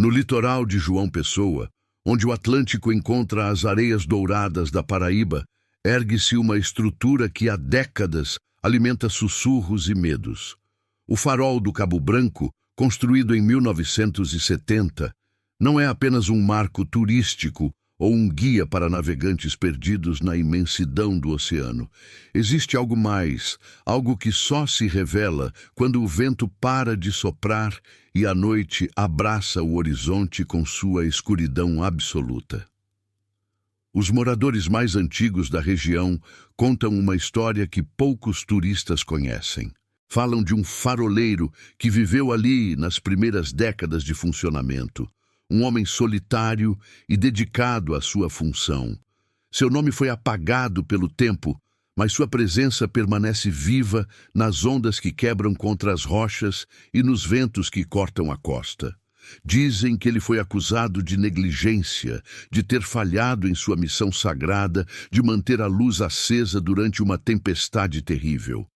No litoral de João Pessoa, onde o Atlântico encontra as areias douradas da Paraíba, ergue-se uma estrutura que há décadas alimenta sussurros e medos. O farol do Cabo Branco, construído em 1970, não é apenas um marco turístico ou um guia para navegantes perdidos na imensidão do oceano. Existe algo mais, algo que só se revela quando o vento para de soprar e a noite abraça o horizonte com sua escuridão absoluta. Os moradores mais antigos da região contam uma história que poucos turistas conhecem. Falam de um faroleiro que viveu ali nas primeiras décadas de funcionamento. Um homem solitário e dedicado à sua função. Seu nome foi apagado pelo tempo, mas sua presença permanece viva nas ondas que quebram contra as rochas e nos ventos que cortam a costa. Dizem que ele foi acusado de negligência, de ter falhado em sua missão sagrada, de manter a luz acesa durante uma tempestade terrível.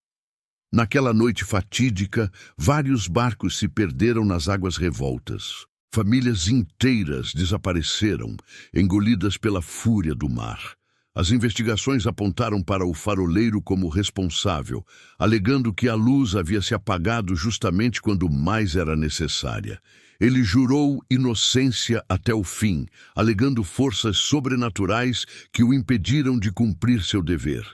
Naquela noite fatídica, vários barcos se perderam nas águas revoltas. Famílias inteiras desapareceram, engolidas pela fúria do mar. As investigações apontaram para o faroleiro como responsável, alegando que a luz havia se apagado justamente quando mais era necessária. Ele jurou inocência até o fim, alegando forças sobrenaturais que o impediram de cumprir seu dever.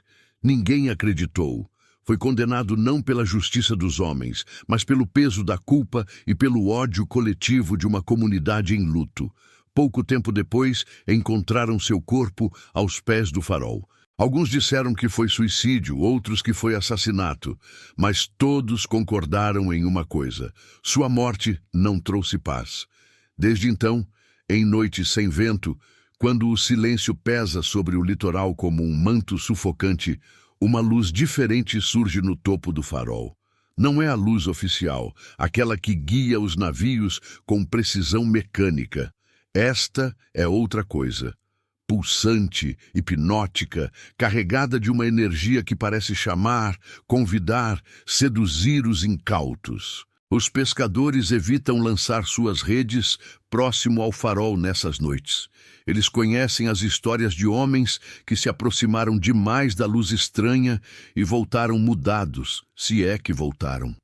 Ninguém acreditou. Foi condenado não pela justiça dos homens, mas pelo peso da culpa e pelo ódio coletivo de uma comunidade em luto. Pouco tempo depois, encontraram seu corpo aos pés do farol. Alguns disseram que foi suicídio, outros que foi assassinato, mas todos concordaram em uma coisa: sua morte não trouxe paz. Desde então, em noites sem vento, quando o silêncio pesa sobre o litoral como um manto sufocante, uma luz diferente surge no topo do farol. Não é a luz oficial, aquela que guia os navios com precisão mecânica. Esta é outra coisa. Pulsante, hipnótica, carregada de uma energia que parece chamar, convidar, seduzir os incautos. Os pescadores evitam lançar suas redes próximo ao farol nessas noites. Eles conhecem as histórias de homens que se aproximaram demais da luz estranha e voltaram mudados, se é que voltaram.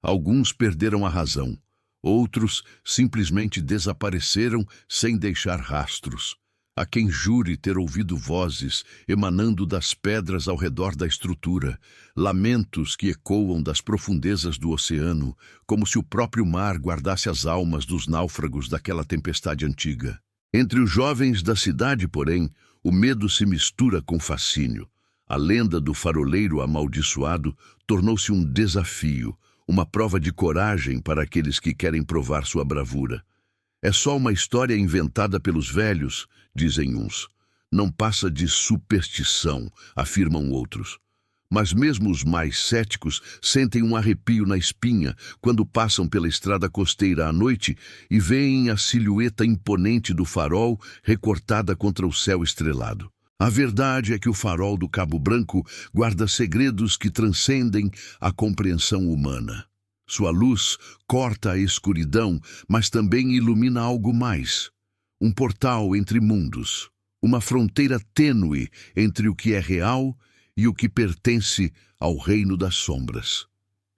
Alguns perderam a razão. Outros simplesmente desapareceram sem deixar rastros. Há quem jure ter ouvido vozes emanando das pedras ao redor da estrutura, lamentos que ecoam das profundezas do oceano, como se o próprio mar guardasse as almas dos náufragos daquela tempestade antiga. Entre os jovens da cidade, porém, o medo se mistura com fascínio. A lenda do faroleiro amaldiçoado tornou-se um desafio, uma prova de coragem para aqueles que querem provar sua bravura. É só uma história inventada pelos velhos, dizem uns. Não passa de superstição, afirmam outros. Mas mesmo os mais céticos sentem um arrepio na espinha quando passam pela estrada costeira à noite e veem a silhueta imponente do farol recortada contra o céu estrelado. A verdade é que o farol do Cabo Branco guarda segredos que transcendem a compreensão humana. Sua luz corta a escuridão, mas também ilumina algo mais. Um portal entre mundos, uma fronteira tênue entre o que é real e o que pertence ao reino das sombras.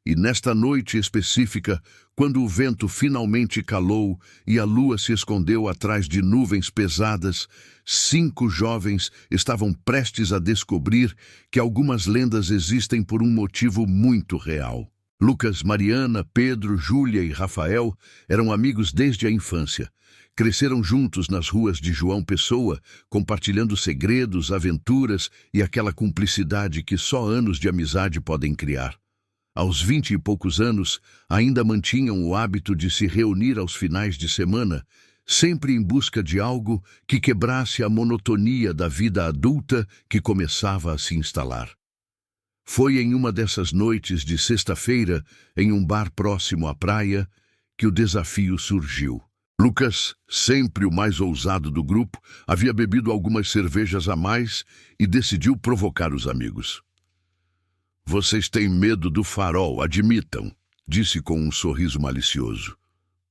E nesta noite específica, quando o vento finalmente calou e a lua se escondeu atrás de nuvens pesadas, 5 jovens estavam prestes a descobrir que algumas lendas existem por um motivo muito real. Lucas, Mariana, Pedro, Júlia e Rafael eram amigos desde a infância. Cresceram juntos nas ruas de João Pessoa, compartilhando segredos, aventuras e aquela cumplicidade que só anos de amizade podem criar. Aos 20 e poucos anos, ainda mantinham o hábito de se reunir aos finais de semana, sempre em busca de algo que quebrasse a monotonia da vida adulta que começava a se instalar. Foi em uma dessas noites de sexta-feira, em um bar próximo à praia, que o desafio surgiu. Lucas, sempre o mais ousado do grupo, havia bebido algumas cervejas a mais e decidiu provocar os amigos. "Vocês têm medo do farol, admitam", disse com um sorriso malicioso.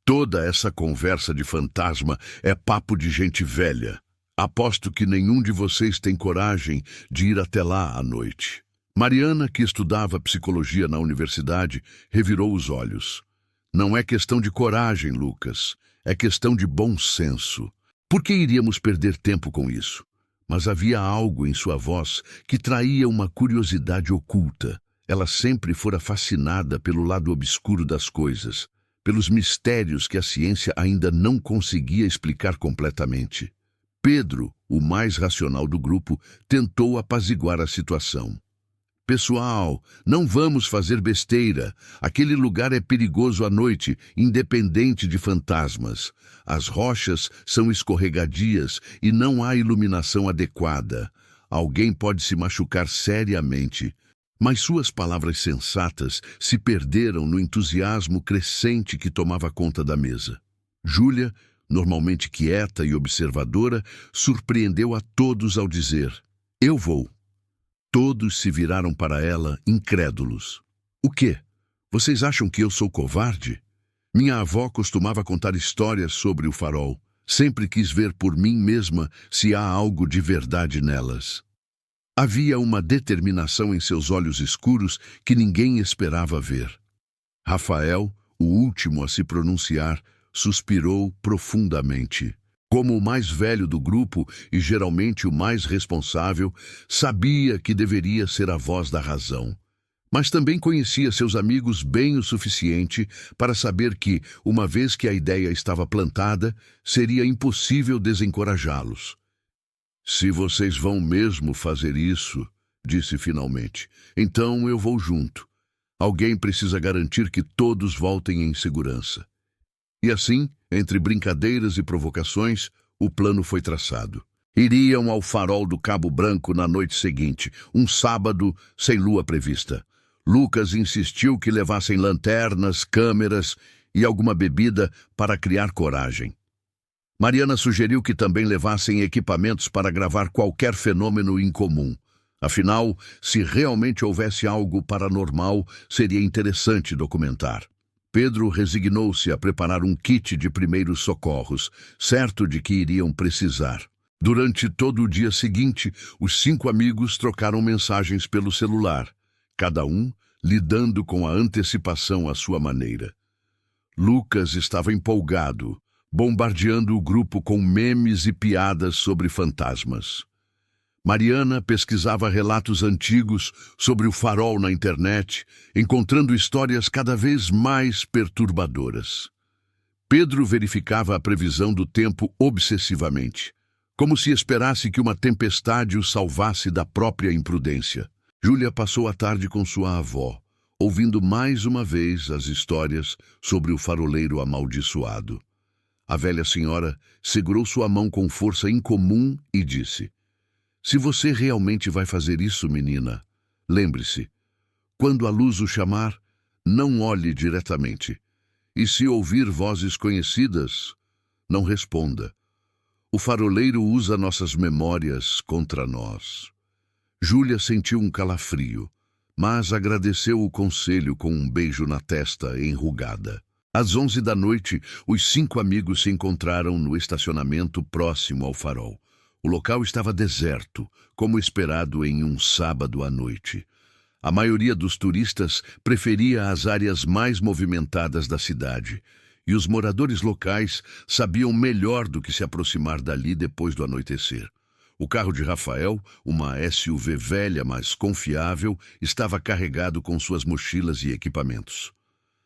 Toda essa conversa de fantasma é papo de gente velha. Aposto que nenhum de vocês tem coragem de ir até lá à noite. Mariana, que estudava psicologia na universidade, revirou os olhos. Não é questão de coragem, Lucas. É questão de bom senso. Por que iríamos perder tempo com isso? Mas havia algo em sua voz que traía uma curiosidade oculta. Ela sempre fora fascinada pelo lado obscuro das coisas, pelos mistérios que a ciência ainda não conseguia explicar completamente. Pedro, o mais racional do grupo, tentou apaziguar a situação. Pessoal, não vamos fazer besteira. Aquele lugar é perigoso à noite, independente de fantasmas. As rochas são escorregadias e não há iluminação adequada. Alguém pode se machucar seriamente. Mas suas palavras sensatas se perderam no entusiasmo crescente que tomava conta da mesa. Júlia, normalmente quieta e observadora, surpreendeu a todos ao dizer: "Eu vou." Todos se viraram para ela, incrédulos. "O quê? Vocês acham que eu sou covarde?" Minha avó costumava contar histórias sobre o farol. Sempre quis ver por mim mesma se há algo de verdade nelas. Havia uma determinação em seus olhos escuros que ninguém esperava ver. Rafael, o último a se pronunciar, suspirou profundamente. Como o mais velho do grupo e geralmente o mais responsável, sabia que deveria ser a voz da razão. Mas também conhecia seus amigos bem o suficiente para saber que, uma vez que a ideia estava plantada, seria impossível desencorajá-los. "Se vocês vão mesmo fazer isso", disse finalmente, "então eu vou junto. Alguém precisa garantir que todos voltem em segurança." E assim, entre brincadeiras e provocações, o plano foi traçado. Iriam ao farol do Cabo Branco na noite seguinte, um sábado sem lua prevista. Lucas insistiu que levassem lanternas, câmeras e alguma bebida para criar coragem. Mariana sugeriu que também levassem equipamentos para gravar qualquer fenômeno incomum. Afinal, se realmente houvesse algo paranormal, seria interessante documentar. Pedro resignou-se a preparar um kit de primeiros socorros, certo de que iriam precisar. Durante todo o dia seguinte, os 5 amigos trocaram mensagens pelo celular, cada um lidando com a antecipação à sua maneira. Lucas estava empolgado, bombardeando o grupo com memes e piadas sobre fantasmas. Mariana pesquisava relatos antigos sobre o farol na internet, encontrando histórias cada vez mais perturbadoras. Pedro verificava a previsão do tempo obsessivamente, como se esperasse que uma tempestade o salvasse da própria imprudência. Júlia passou a tarde com sua avó, ouvindo mais uma vez as histórias sobre o faroleiro amaldiçoado. A velha senhora segurou sua mão com força incomum e disse: "Se você realmente vai fazer isso, menina, lembre-se, quando a luz o chamar, não olhe diretamente. E se ouvir vozes conhecidas, não responda. O faroleiro usa nossas memórias contra nós." Júlia sentiu um calafrio, mas agradeceu o conselho com um beijo na testa enrugada. Às 11 da noite, os 5 amigos se encontraram no estacionamento próximo ao farol. O local estava deserto, como esperado em um sábado à noite. A maioria dos turistas preferia as áreas mais movimentadas da cidade, e os moradores locais sabiam melhor do que se aproximar dali depois do anoitecer. O carro de Rafael, uma SUV velha, mas confiável, estava carregado com suas mochilas e equipamentos.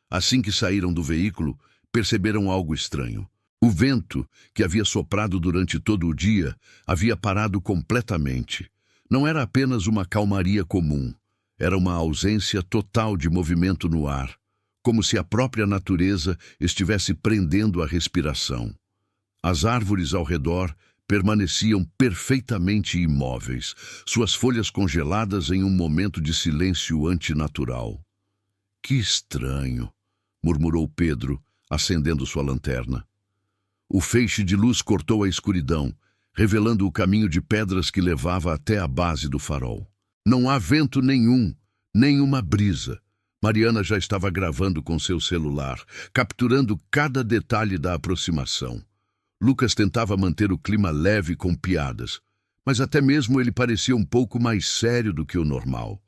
Assim que saíram do veículo, perceberam algo estranho. O vento, que havia soprado durante todo o dia, havia parado completamente. Não era apenas uma calmaria comum, era uma ausência total de movimento no ar, como se a própria natureza estivesse prendendo a respiração. As árvores ao redor permaneciam perfeitamente imóveis, suas folhas congeladas em um momento de silêncio antinatural. "Que estranho", murmurou Pedro, acendendo sua lanterna. O feixe de luz cortou a escuridão, revelando o caminho de pedras que levava até a base do farol. Não há vento nenhum, nem uma brisa, Mariana já estava gravando com seu celular, capturando cada detalhe da aproximação. Lucas tentava manter o clima leve com piadas, mas até mesmo ele parecia um pouco mais sério do que o normal.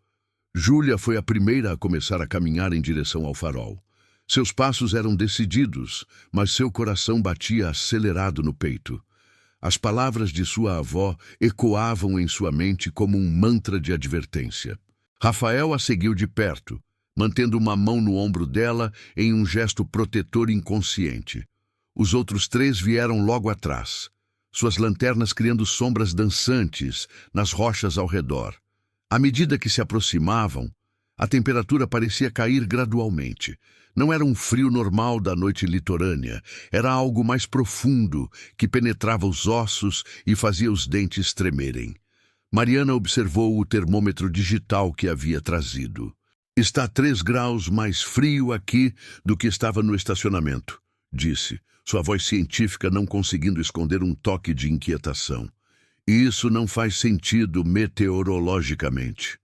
Júlia foi a primeira a começar a caminhar em direção ao farol. Seus passos eram decididos, mas seu coração batia acelerado no peito. As palavras de sua avó ecoavam em sua mente como um mantra de advertência. Rafael a seguiu de perto, mantendo uma mão no ombro dela em um gesto protetor inconsciente. Os outros três vieram logo atrás, suas lanternas criando sombras dançantes nas rochas ao redor. À medida que se aproximavam, a temperatura parecia cair gradualmente. Não era um frio normal da noite litorânea, era algo mais profundo que penetrava os ossos e fazia os dentes tremerem. Mariana observou o termômetro digital que havia trazido. Está 3 graus mais frio aqui do que estava no estacionamento, disse, sua voz científica não conseguindo esconder um toque de inquietação. E isso não faz sentido meteorologicamente.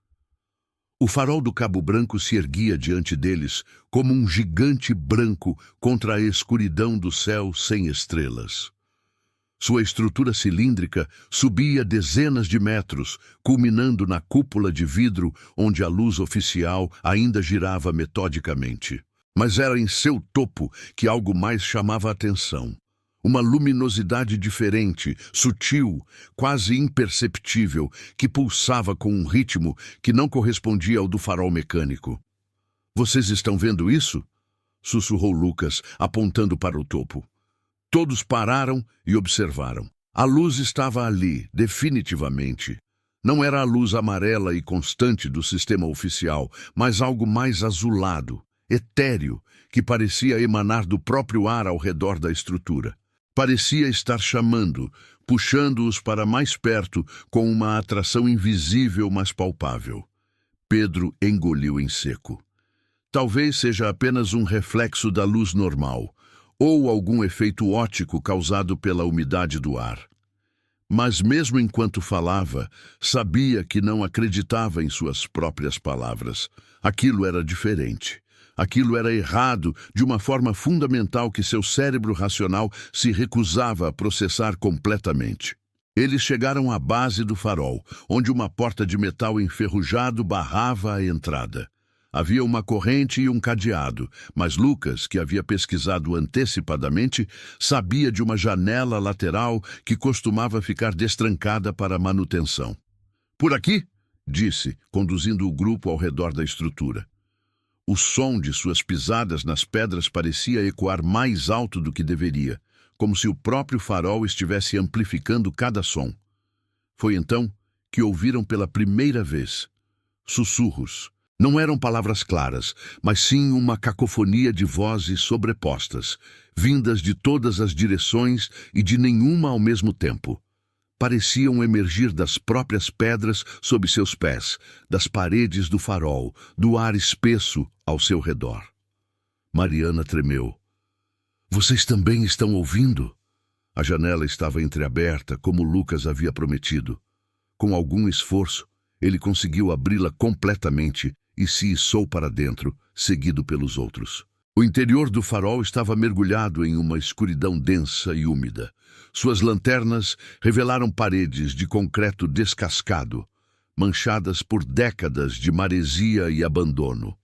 O farol do Cabo Branco se erguia diante deles como um gigante branco contra a escuridão do céu sem estrelas. Sua estrutura cilíndrica subia dezenas de metros, culminando na cúpula de vidro onde a luz oficial ainda girava metodicamente. Mas era em seu topo que algo mais chamava a atenção. Uma luminosidade diferente, sutil, quase imperceptível, que pulsava com um ritmo que não correspondia ao do farol mecânico. "Vocês estão vendo isso?" sussurrou Lucas, apontando para o topo. Todos pararam e observaram. A luz estava ali, definitivamente. Não era a luz amarela e constante do sistema oficial, mas algo mais azulado, etéreo, que parecia emanar do próprio ar ao redor da estrutura. Parecia estar chamando, puxando-os para mais perto com uma atração invisível, mas palpável. Pedro engoliu em seco. Talvez seja apenas um reflexo da luz normal, ou algum efeito óptico causado pela umidade do ar. Mas mesmo enquanto falava, sabia que não acreditava em suas próprias palavras. Aquilo era diferente. Aquilo era errado de uma forma fundamental que seu cérebro racional se recusava a processar completamente. Eles chegaram à base do farol, onde uma porta de metal enferrujado barrava a entrada. Havia uma corrente e um cadeado, mas Lucas, que havia pesquisado antecipadamente, sabia de uma janela lateral que costumava ficar destrancada para manutenção. "Por aqui?" disse, conduzindo o grupo ao redor da estrutura. O som de suas pisadas nas pedras parecia ecoar mais alto do que deveria, como se o próprio farol estivesse amplificando cada som. Foi então que ouviram pela primeira vez sussurros. Não eram palavras claras, mas sim uma cacofonia de vozes sobrepostas, vindas de todas as direções e de nenhuma ao mesmo tempo. Pareciam emergir das próprias pedras sob seus pés, das paredes do farol, do ar espesso ao seu redor. Mariana tremeu. "Vocês também estão ouvindo?" A janela estava entreaberta, como Lucas havia prometido. Com algum esforço, ele conseguiu abri-la completamente e se içou para dentro, seguido pelos outros. O interior do farol estava mergulhado em uma escuridão densa e úmida. Suas lanternas revelaram paredes de concreto descascado, manchadas por décadas de maresia e abandono.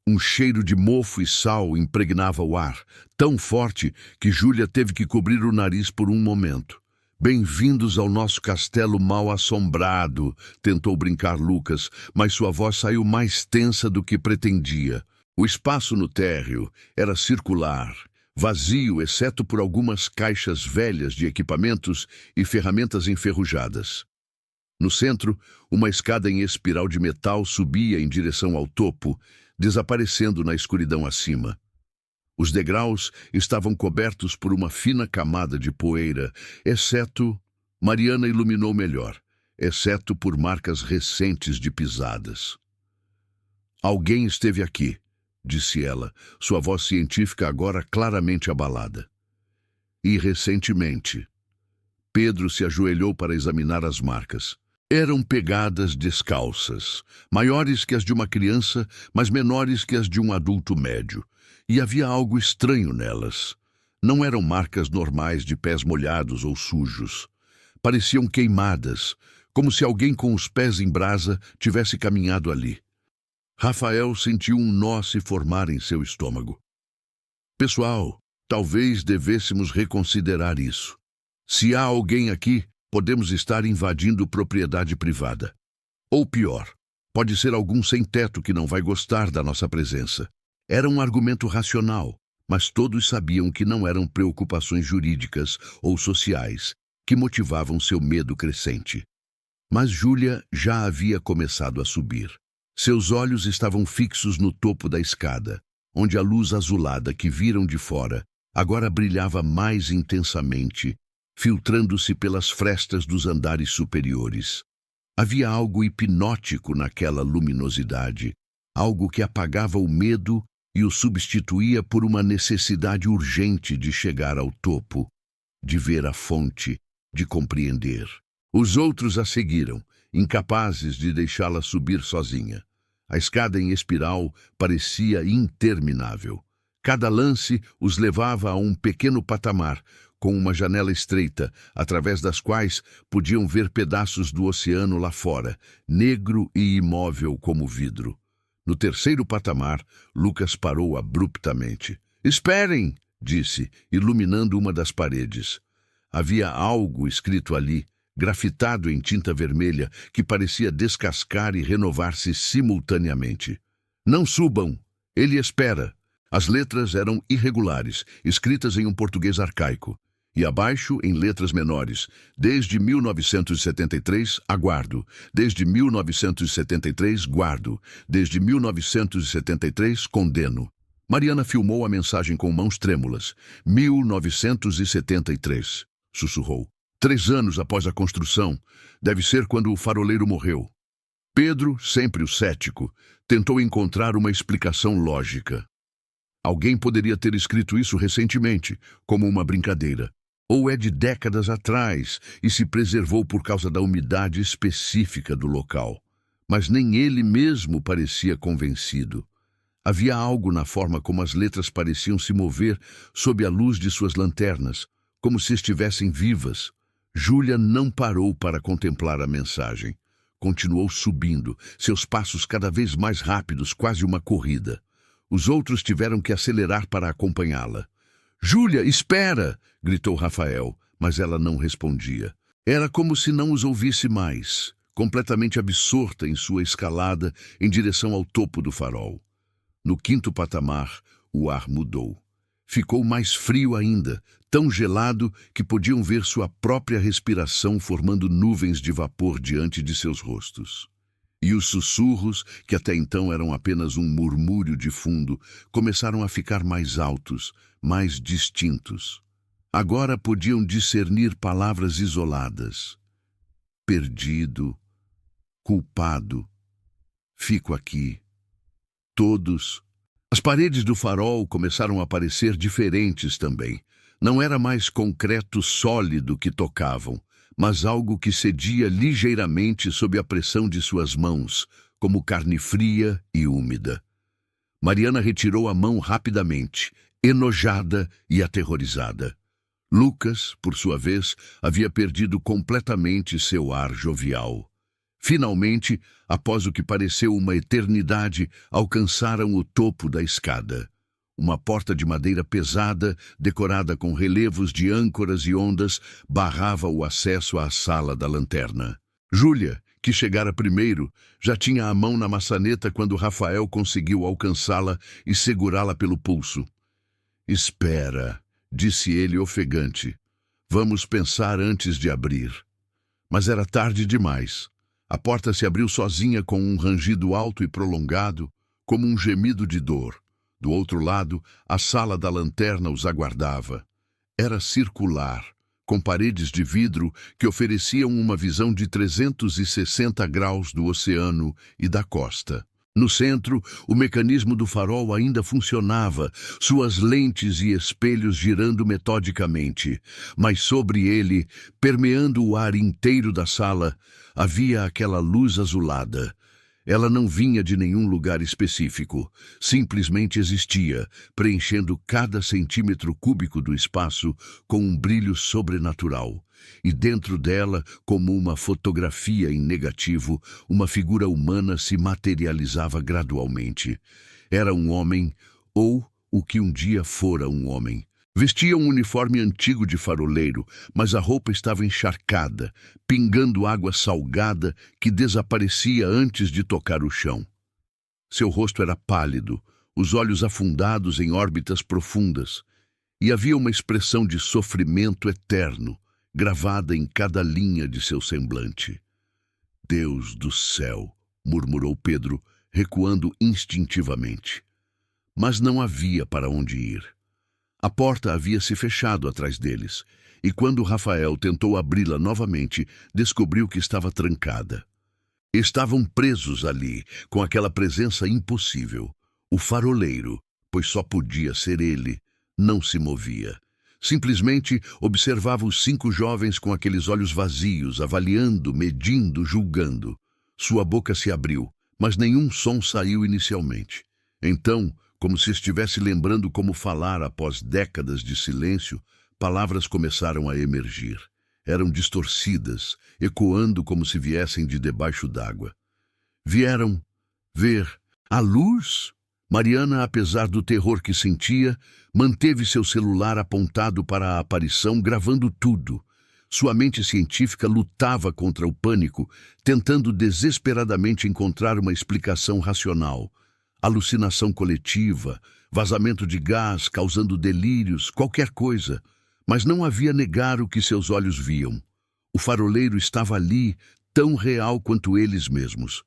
Um cheiro de mofo e sal impregnava o ar, tão forte que Júlia teve que cobrir o nariz por um momento. "Bem-vindos ao nosso castelo mal assombrado", tentou brincar Lucas, mas sua voz saiu mais tensa do que pretendia. O espaço no térreo era circular, vazio exceto por algumas caixas velhas de equipamentos e ferramentas enferrujadas. No centro, uma escada em espiral de metal subia em direção ao topo, desaparecendo na escuridão acima. Os degraus estavam cobertos por uma fina camada de poeira, exceto... Mariana iluminou melhor, exceto por marcas recentes de pisadas. "Alguém esteve aqui", disse ela, sua voz científica agora claramente abalada. "E recentemente." Pedro se ajoelhou para examinar as marcas. Eram pegadas descalças, maiores que as de uma criança, mas menores que as de um adulto médio. E havia algo estranho nelas. Não eram marcas normais de pés molhados ou sujos. Pareciam queimadas, como se alguém com os pés em brasa tivesse caminhado ali. Rafael sentiu um nó se formar em seu estômago. Pessoal, talvez devêssemos reconsiderar isso. Se há alguém aqui, podemos estar invadindo propriedade privada. Ou pior, pode ser algum sem-teto que não vai gostar da nossa presença. Era um argumento racional, mas todos sabiam que não eram preocupações jurídicas ou sociais que motivavam seu medo crescente. Mas Júlia já havia começado a subir. Seus olhos estavam fixos no topo da escada, onde a luz azulada que viram de fora agora brilhava mais intensamente, filtrando-se pelas frestas dos andares superiores. Havia algo hipnótico naquela luminosidade, algo que apagava o medo e o substituía por uma necessidade urgente de chegar ao topo, de ver a fonte, de compreender. Os outros a seguiram, incapazes de deixá-la subir sozinha. A escada em espiral parecia interminável. Cada lance os levava a um pequeno patamar, com uma janela estreita, através das quais podiam ver pedaços do oceano lá fora, negro e imóvel como vidro. No terceiro patamar, Lucas parou abruptamente. "Esperem!" disse, iluminando uma das paredes. Havia algo escrito ali, grafitado em tinta vermelha, que parecia descascar e renovar-se simultaneamente. "Não subam! Ele espera!" As letras eram irregulares, escritas em um português arcaico. E abaixo, em letras menores, "Desde 1973, aguardo. Desde 1973, guardo. Desde 1973, condeno." Mariana filmou a mensagem com mãos trêmulas. 1973, sussurrou. 3 anos após a construção. Deve ser quando o faroleiro morreu. Pedro, sempre o cético, tentou encontrar uma explicação lógica. Alguém poderia ter escrito isso recentemente, como uma brincadeira. Ou é de décadas atrás e se preservou por causa da umidade específica do local. Mas nem ele mesmo parecia convencido. Havia algo na forma como as letras pareciam se mover sob a luz de suas lanternas, como se estivessem vivas. Júlia não parou para contemplar a mensagem. Continuou subindo, seus passos cada vez mais rápidos, quase uma corrida. Os outros tiveram que acelerar para acompanhá-la. "Júlia, espera!" gritou Rafael, mas ela não respondia. Era como se não os ouvisse mais, completamente absorta em sua escalada em direção ao topo do farol. No 5º patamar, o ar mudou. Ficou mais frio ainda, tão gelado que podiam ver sua própria respiração formando nuvens de vapor diante de seus rostos. E os sussurros, que até então eram apenas um murmúrio de fundo, começaram a ficar mais altos, mais distintos. Agora podiam discernir palavras isoladas. Perdido, culpado, fico aqui. Todos. As paredes do farol começaram a parecer diferentes também. Não era mais concreto sólido que tocavam, mas algo que cedia ligeiramente sob a pressão de suas mãos, como carne fria e úmida. Mariana retirou a mão rapidamente, enojada e aterrorizada. Lucas, por sua vez, havia perdido completamente seu ar jovial. Finalmente, após o que pareceu uma eternidade, alcançaram o topo da escada. Uma porta de madeira pesada, decorada com relevos de âncoras e ondas, barrava o acesso à sala da lanterna. Júlia, que chegara primeiro, já tinha a mão na maçaneta quando Rafael conseguiu alcançá-la e segurá-la pelo pulso. "Espera", disse ele ofegante. "Vamos pensar antes de abrir." Mas era tarde demais. A porta se abriu sozinha com um rangido alto e prolongado, como um gemido de dor. Do outro lado, a sala da lanterna os aguardava. Era circular, com paredes de vidro que ofereciam uma visão de 360 graus do oceano e da costa. No centro, o mecanismo do farol ainda funcionava, suas lentes e espelhos girando metodicamente. Mas sobre ele, permeando o ar inteiro da sala, havia aquela luz azulada. Ela não vinha de nenhum lugar específico, simplesmente existia, preenchendo cada centímetro cúbico do espaço com um brilho sobrenatural. E dentro dela, como uma fotografia em negativo, uma figura humana se materializava gradualmente. Era um homem, ou o que um dia fora um homem. Vestia um uniforme antigo de faroleiro, mas a roupa estava encharcada, pingando água salgada que desaparecia antes de tocar o chão. Seu rosto era pálido, os olhos afundados em órbitas profundas, e havia uma expressão de sofrimento eterno, gravada em cada linha de seu semblante. Deus do céu, murmurou Pedro, recuando instintivamente. Mas não havia para onde ir. A porta havia se fechado atrás deles, e quando Rafael tentou abri-la novamente, descobriu que estava trancada. Estavam presos ali, com aquela presença impossível. O faroleiro, pois só podia ser ele, não se movia. Simplesmente observava os 5 jovens com aqueles olhos vazios, avaliando, medindo, julgando. Sua boca se abriu, mas nenhum som saiu inicialmente. Então, como se estivesse lembrando como falar após décadas de silêncio, palavras começaram a emergir. Eram distorcidas, ecoando como se viessem de debaixo d'água. Vieram ver a luz? Mariana, apesar do terror que sentia, manteve seu celular apontado para a aparição, gravando tudo. Sua mente científica lutava contra o pânico, tentando desesperadamente encontrar uma explicação racional. Alucinação coletiva, vazamento de gás causando delírios, qualquer coisa. Mas não havia negar o que seus olhos viam. O faroleiro estava ali, tão real quanto eles mesmos.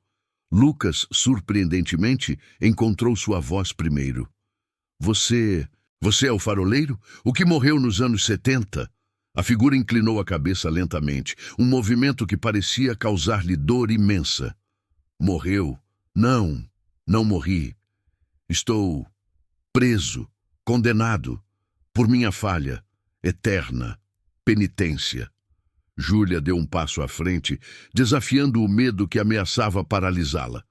Lucas, surpreendentemente, encontrou sua voz primeiro. Você é o faroleiro? O que morreu nos anos 70? A figura inclinou a cabeça lentamente, um movimento que parecia causar-lhe dor imensa. Morreu? Não morri. Estou preso, condenado, por minha falha, eterna, penitência. Júlia deu um passo à frente, desafiando o medo que ameaçava paralisá-la.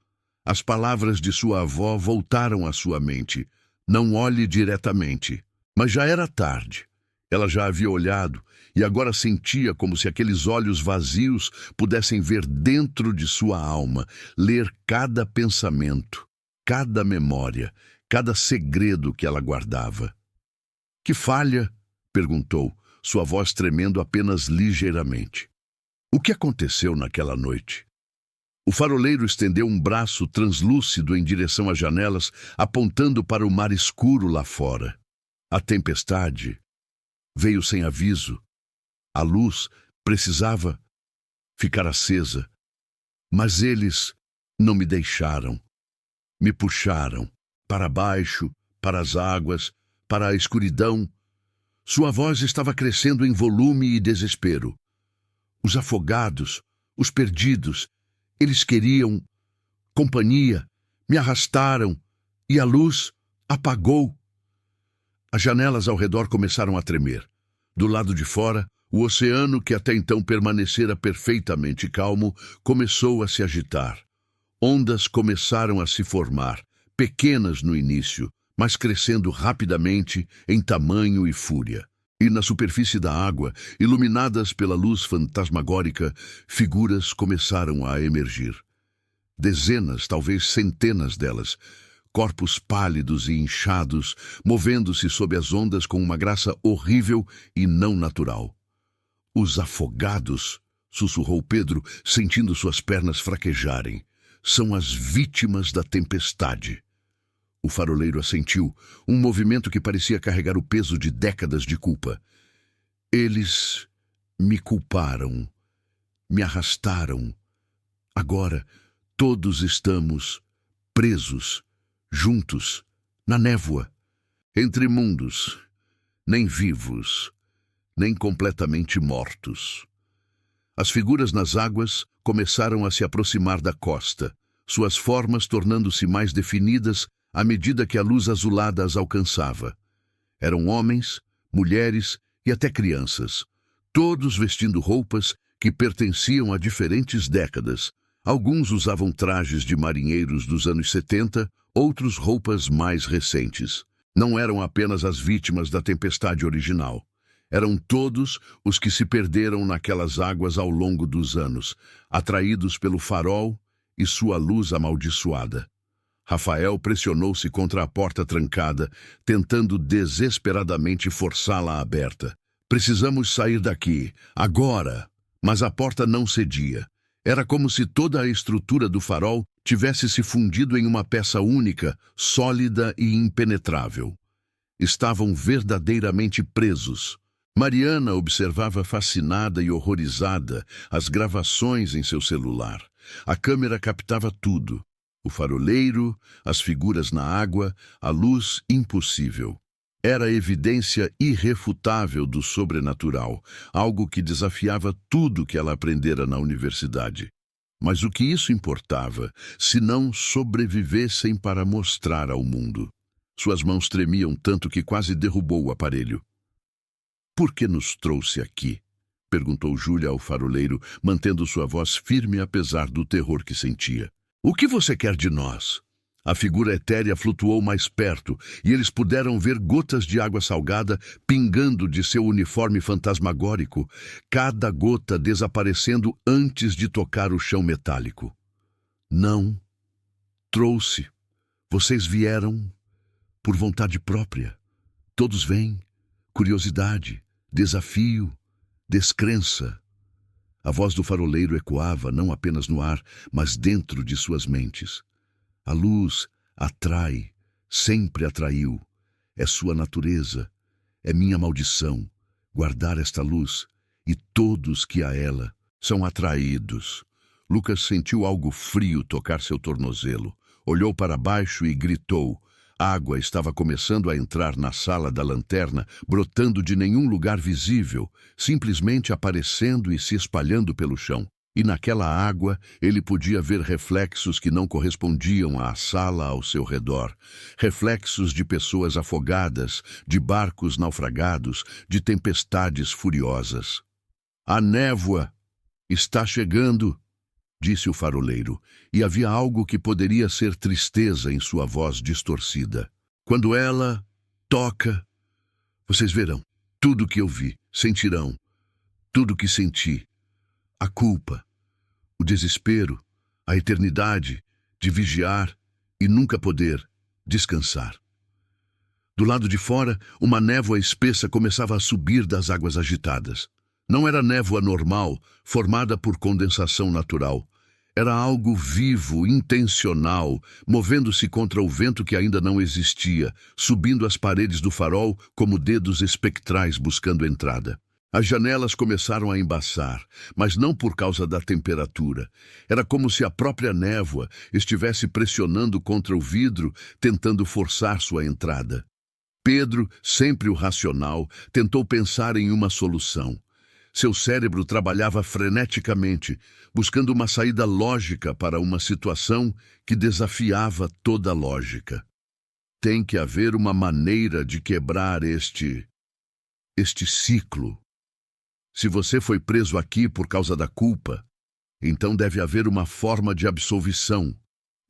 As palavras de sua avó voltaram à sua mente. Não olhe diretamente. Mas já era tarde. Ela já havia olhado e agora sentia como se aqueles olhos vazios pudessem ver dentro de sua alma, ler cada pensamento, cada memória, cada segredo que ela guardava. Que falha? Perguntou, sua voz tremendo apenas ligeiramente. O que aconteceu naquela noite? O faroleiro estendeu um braço translúcido em direção às janelas, apontando para o mar escuro lá fora. A tempestade veio sem aviso. A luz precisava ficar acesa. Mas eles não me deixaram. Me puxaram para baixo, para as águas, para a escuridão. Sua voz estava crescendo em volume e desespero. Os afogados, os perdidos, eles queriam companhia, me arrastaram e a luz apagou. As janelas ao redor começaram a tremer. Do lado de fora, o oceano, que até então permanecera perfeitamente calmo, começou a se agitar. Ondas começaram a se formar, pequenas no início, mas crescendo rapidamente em tamanho e fúria. E na superfície da água, iluminadas pela luz fantasmagórica, figuras começaram a emergir. Dezenas, talvez centenas delas, corpos pálidos e inchados, movendo-se sob as ondas com uma graça horrível e não natural. Os afogados, sussurrou Pedro, sentindo suas pernas fraquejarem, são as vítimas da tempestade. O faroleiro assentiu, um movimento que parecia carregar o peso de décadas de culpa. Eles me culparam, me arrastaram. Agora, todos estamos presos, juntos, na névoa, entre mundos, nem vivos, nem completamente mortos. As figuras nas águas começaram a se aproximar da costa. suas formas tornando-se mais definidas à medida que a luz azulada as alcançava. Eram homens, mulheres e até crianças, todos vestindo roupas que pertenciam a diferentes décadas. Alguns usavam trajes de marinheiros dos anos 70, outros roupas mais recentes. Não eram apenas as vítimas da tempestade original. Eram todos os que se perderam naquelas águas ao longo dos anos, atraídos pelo farol e sua luz amaldiçoada. Rafael pressionou-se contra a porta trancada, tentando desesperadamente forçá-la aberta. Precisamos sair daqui, agora! Mas a porta não cedia. Era como se toda a estrutura do farol tivesse se fundido em uma peça única, sólida e impenetrável. Estavam verdadeiramente presos. Mariana observava fascinada e horrorizada as gravações em seu celular. A câmera captava tudo: o faroleiro, as figuras na água, a luz impossível. Era evidência irrefutável do sobrenatural, algo que desafiava tudo que ela aprendera na universidade. Mas o que isso importava, se não sobrevivessem para mostrar ao mundo? Suas mãos tremiam tanto que quase derrubou o aparelho. "Por que nos trouxe aqui?" perguntou Júlia ao faroleiro, mantendo sua voz firme apesar do terror que sentia. "O que você quer de nós?" A figura etérea flutuou mais perto e eles puderam ver gotas de água salgada pingando de seu uniforme fantasmagórico, cada gota desaparecendo antes de tocar o chão metálico. "Não. Trouxe. Vocês vieram por vontade própria. Todos vêm. Curiosidade, desafio, descrença." A voz do faroleiro ecoava não apenas no ar, mas dentro de suas mentes. A luz atrai, sempre atraiu. É sua natureza, é minha maldição, guardar esta luz, e todos que a ela são atraídos. Lucas sentiu algo frio tocar seu tornozelo. Olhou para baixo e gritou. Água estava começando a entrar na sala da lanterna, brotando de nenhum lugar visível, simplesmente aparecendo e se espalhando pelo chão. E naquela água ele podia ver reflexos que não correspondiam à sala ao seu redor. Reflexos de pessoas afogadas, de barcos naufragados, de tempestades furiosas. "A névoa está chegando", disse o faroleiro, e havia algo que poderia ser tristeza em sua voz distorcida. "Quando ela toca, vocês verão tudo o que eu vi, sentirão tudo o que senti. A culpa, o desespero, a eternidade de vigiar e nunca poder descansar." Do lado de fora, uma névoa espessa começava a subir das águas agitadas. Não era névoa normal, formada por condensação natural. Era algo vivo, intencional, movendo-se contra o vento que ainda não existia, subindo as paredes do farol como dedos espectrais buscando entrada. As janelas começaram a embaçar, mas não por causa da temperatura. Era como se a própria névoa estivesse pressionando contra o vidro, tentando forçar sua entrada. Pedro, sempre o racional, tentou pensar em uma solução. Seu cérebro trabalhava freneticamente, buscando uma saída lógica para uma situação que desafiava toda lógica. Tem que haver uma maneira de quebrar este ciclo. Se você foi preso aqui por causa da culpa, então deve haver uma forma de absolvição,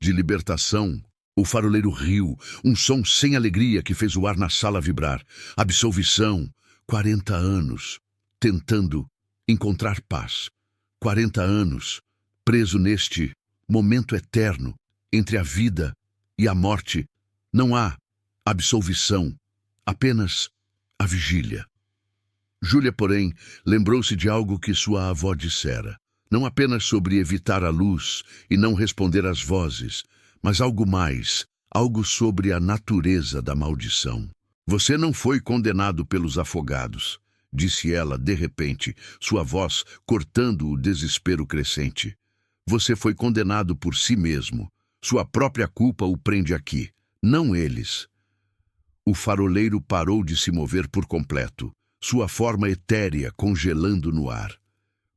de libertação. O faroleiro riu, um som sem alegria que fez o ar na sala vibrar. Absolvição. 40 anos, tentando encontrar paz. 40 anos, preso neste momento eterno, entre a vida e a morte. Não há absolvição, apenas a vigília. Júlia, porém, lembrou-se de algo que sua avó dissera. Não apenas sobre evitar a luz e não responder às vozes, mas algo mais, algo sobre a natureza da maldição. "Você não foi condenado pelos afogados", disse ela de repente, sua voz cortando o desespero crescente. "Você foi condenado por si mesmo. Sua própria culpa o prende aqui, não eles." O faroleiro parou de se mover por completo, sua forma etérea congelando no ar.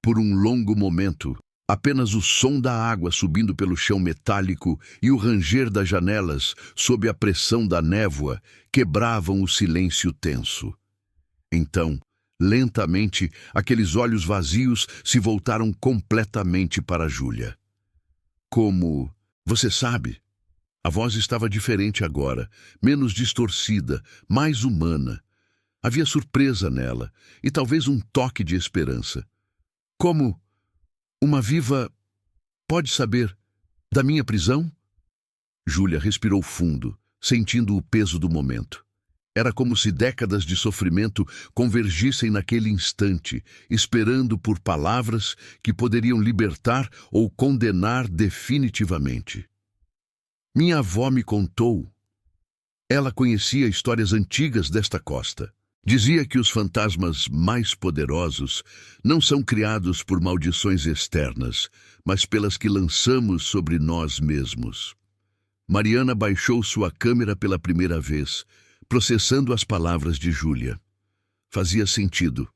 Por um longo momento, Apenas o som da água subindo pelo chão metálico e o ranger das janelas, sob a pressão da névoa, quebravam o silêncio tenso. Então, lentamente, aqueles olhos vazios se voltaram completamente para Júlia. Como... Você sabe? A voz estava diferente agora, menos distorcida, mais humana. Havia surpresa nela e talvez um toque de esperança. Como... Uma viva pode saber da minha prisão? Júlia respirou fundo, sentindo o peso do momento. Era como se décadas de sofrimento convergissem naquele instante, esperando por palavras que poderiam libertar ou condenar definitivamente. Minha avó me contou. Ela conhecia histórias antigas desta costa. Dizia que os fantasmas mais poderosos não são criados por maldições externas, mas pelas que lançamos sobre nós mesmos. Mariana baixou sua câmera pela primeira vez, processando as palavras de Júlia. Fazia sentido,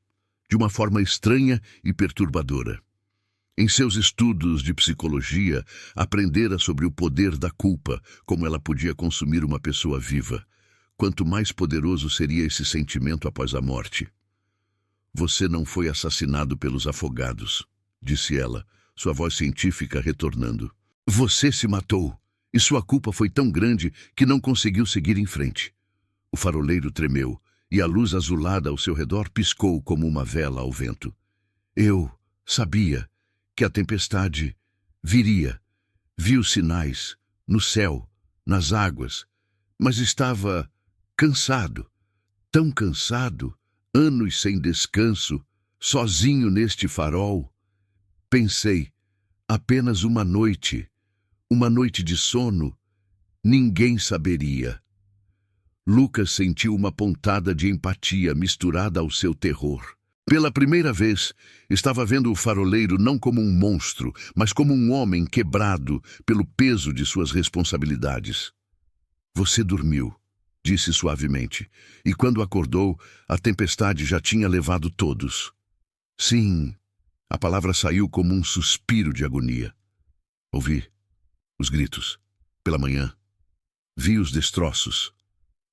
de uma forma estranha e perturbadora. Em seus estudos de psicologia, aprendera sobre o poder da culpa, como ela podia consumir uma pessoa viva. Quanto mais poderoso seria esse sentimento após a morte. Você não foi assassinado pelos afogados, disse ela, sua voz científica retornando. Você se matou, e sua culpa foi tão grande que não conseguiu seguir em frente. O faroleiro tremeu, e a luz azulada ao seu redor piscou como uma vela ao vento. Eu sabia que a tempestade viria. Vi os sinais, no céu, nas águas, mas estava... cansado, tão cansado, anos sem descanso, sozinho neste farol. Pensei, apenas uma noite de sono, ninguém saberia. Lucas sentiu uma pontada de empatia misturada ao seu terror. Pela primeira vez, estava vendo o faroleiro não como um monstro, mas como um homem quebrado pelo peso de suas responsabilidades. Você dormiu, disse suavemente, e quando acordou, a tempestade já tinha levado todos. Sim, a palavra saiu como um suspiro de agonia. Ouvi os gritos. Pela manhã, vi os destroços,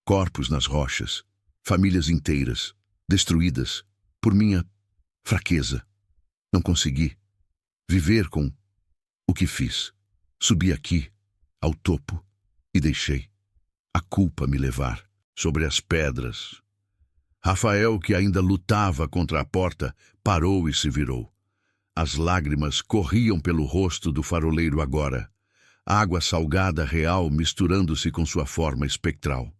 corpos nas rochas, famílias inteiras, destruídas por minha fraqueza. Não consegui viver com o que fiz. Subi aqui, ao topo, e deixei a culpa me levar sobre as pedras. Rafael, que ainda lutava contra a porta, parou e se virou. As lágrimas corriam pelo rosto do faroleiro agora, água salgada real misturando-se com sua forma espectral.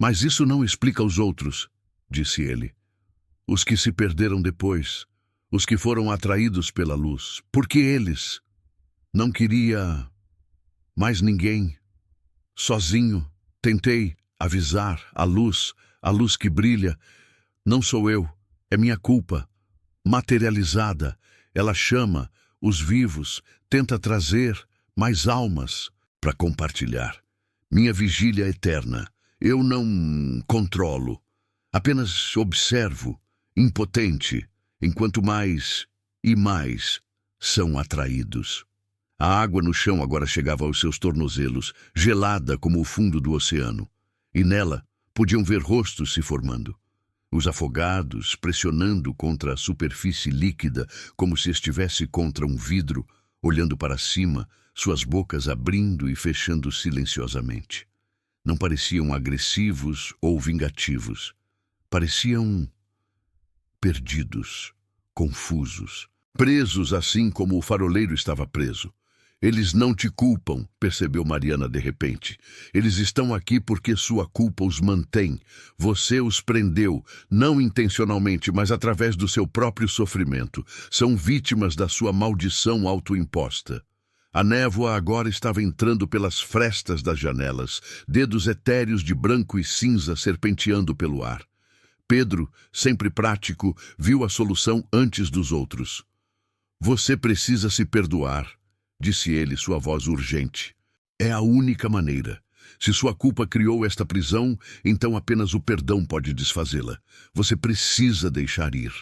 Mas isso não explica os outros, disse ele. Os que se perderam depois, os que foram atraídos pela luz. Porque eles? Não queria mais ninguém. Sozinho, tentei avisar a luz que brilha. Não sou eu, é minha culpa. Materializada, ela chama os vivos, tenta trazer mais almas para compartilhar. Minha vigília eterna. Eu não controlo, apenas observo, impotente, enquanto mais e mais são atraídos. A água no chão agora chegava aos seus tornozelos, gelada como o fundo do oceano, e nela podiam ver rostos se formando. Os afogados pressionando contra a superfície líquida, como se estivesse contra um vidro, olhando para cima, suas bocas abrindo e fechando silenciosamente. Não pareciam agressivos ou vingativos. Pareciam perdidos, confusos, presos assim como o faroleiro estava preso. Eles não te culpam, percebeu Mariana de repente. Eles estão aqui porque sua culpa os mantém. Você os prendeu, não intencionalmente, mas através do seu próprio sofrimento. São vítimas da sua maldição autoimposta. A névoa agora estava entrando pelas frestas das janelas, dedos etéreos de branco e cinza serpenteando pelo ar. Pedro, sempre prático, viu a solução antes dos outros. Você precisa se perdoar, disse ele, sua voz urgente. É a única maneira. Se sua culpa criou esta prisão, então apenas o perdão pode desfazê-la. Você precisa deixar ir.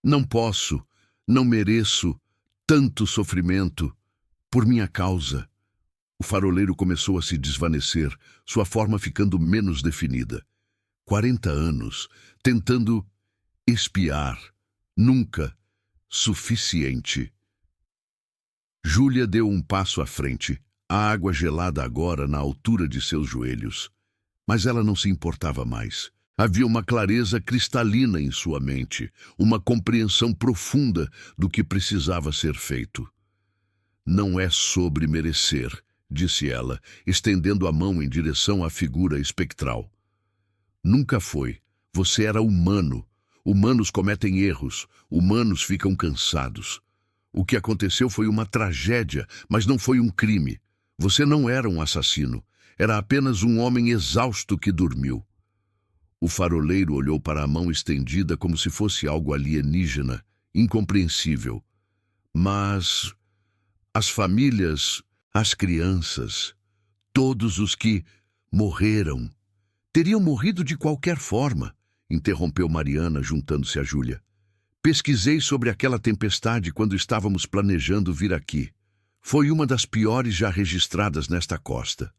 Não posso, não mereço. Tanto sofrimento por minha causa. O faroleiro começou a se desvanecer, sua forma ficando menos definida. 40 anos, tentando espiar. Nunca suficiente. Júlia deu um passo à frente, a água gelada agora na altura de seus joelhos. Mas ela não se importava mais. Havia uma clareza cristalina em sua mente, uma compreensão profunda do que precisava ser feito. Não é sobre merecer, disse ela, estendendo a mão em direção à figura espectral. Nunca foi. Você era humano. Humanos cometem erros. Humanos ficam cansados. O que aconteceu foi uma tragédia, mas não foi um crime. Você não era um assassino. Era apenas um homem exausto que dormiu. O faroleiro olhou para a mão estendida como se fosse algo alienígena, incompreensível. Mas as famílias, as crianças, todos os que morreram, teriam morrido de qualquer forma, interrompeu Mariana, juntando-se a Júlia. Pesquisei sobre aquela tempestade quando estávamos planejando vir aqui. Foi uma das piores já registradas nesta costa.